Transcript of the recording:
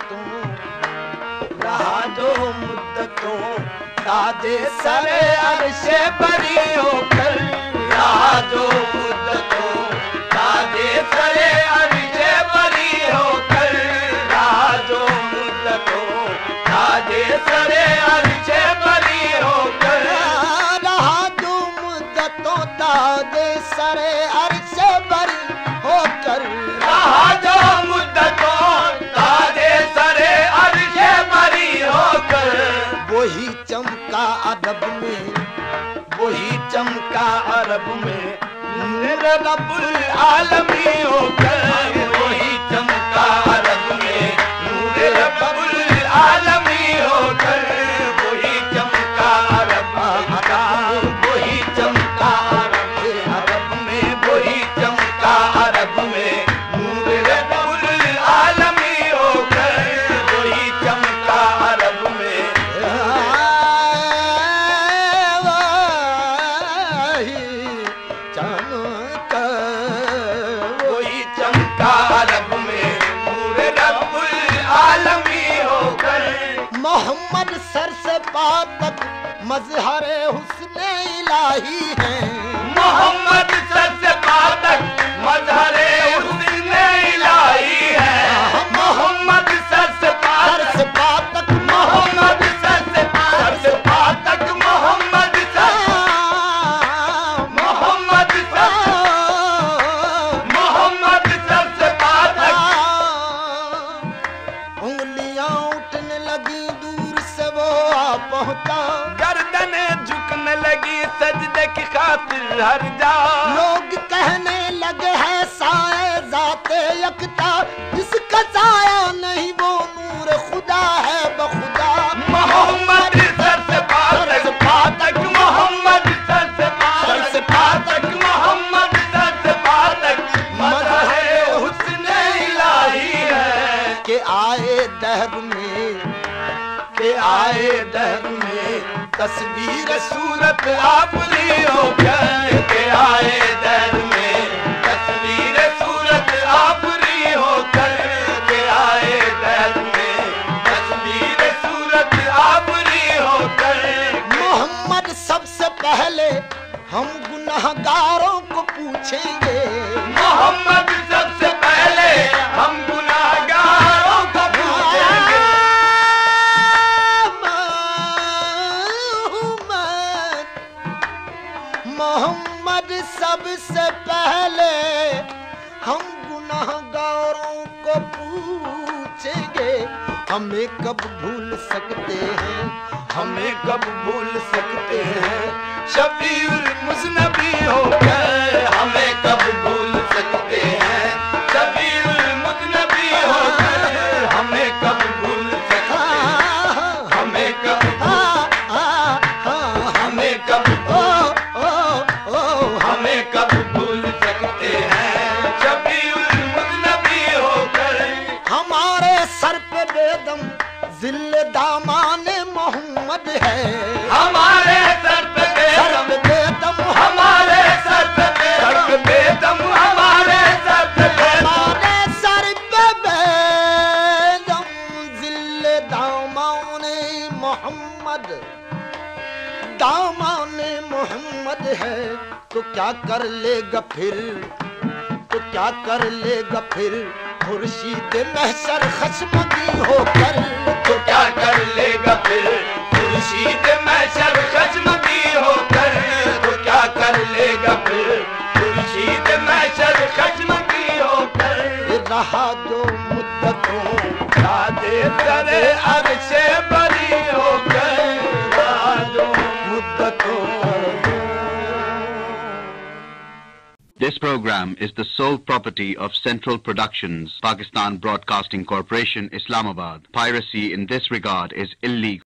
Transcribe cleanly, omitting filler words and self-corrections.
مدتوں رہا جو مدتوں تاج سر عرش بری ہو کر رہا جو مدتوں تاج سر عرش بری ہو کر رہا جو مدتوں تاج سر عرش بری ہو کر رہا جو مدتوں تاج سر عرش بری ہو کر رہا جو مدتوں تاج سر عرش بری ہو کر وہی چمکا عرب میں وہی چمکا عرب میں نور رب العالمین ہو کر وہی چمکا عرب میں نور رب العالمین ہو کر وہی چمکا عرب وہی چمکا عرب میں وہی چمکا عرب میں نور رب العالمین ہو کر وہی چمکا عرب میں وہی چمکا عرب میں نور رب العالمین ہو کر محمد سر سے پا تک مظہر حسن الہی ہے محمد سر سے پا تک مظہر حسن الہی ہے محمد سر سے پا تک محمد سر سے پا تک محمد سر محمد سر سے پا تک انگلیاں اٹھنے لگی دور سے وہ آ پہنچا گردنیں جھکنے لگی سجدے کی خاطر ہر جا لوگ کہنے لگے ہے سائے ذات یکتا جس کا سایہ نہیں وہ نور خدا ہے بخدا محمد سر سے پا تک محمد سر سے پا تک محمد سر سے پا تک مظہر حسن الہی ہے کہ آئے دہر میں تصویر صورت آفری ہو کر کہ آئے دہر میں تصویر صورت آفری ہو کر کہ آئے دہر میں تصویر صورت آفری ہو کر محمد سب سے پہلے ہم گناہگاروں کو پوچھیں گے محمد سب سے پہلے ہم گناہگاروں کو پوچھیں گے محمد سب سے پہلے ہم گناہگاروں کو پوچھیں گے ہمیں کب بھول سکتے ہیں ہمیں کب بھول سکتے ہیں شفیع المذنبی ہو کر ہمیں کب بھول سکتے ہیں شفیع المذنبی ہو کر ہمیں کب بھول سکتے ہیں ہمیں کب ہمیں کب ہمیں کب بھول سکتے ہیں شفیع المذنبی ہو کر ہمارے سر پہ بے دم ذل دامان محمد ہے ہمارے سر پہ بے دم ہمارے سر پہ بے دم ہمارے سر پہ ہمارے سر پہ بے دم ذل دامان محمد دامان محمد ہے تو کیا کر لے گا پھر خورشید محشر خشمگی ہو کر تو کیا کر لے گا پھر خورشید محشر خشمگی ہو کر تو کیا کر لے گا پھر خورشید محشر خشمگی ہو کر رہا جو مدتوں تاج سر عرش بری ہو کر رہا جو مدتوں. This program is the sole property of Central Productions, Pakistan Broadcasting Corporation, Islamabad. Piracy in this regard is illegal.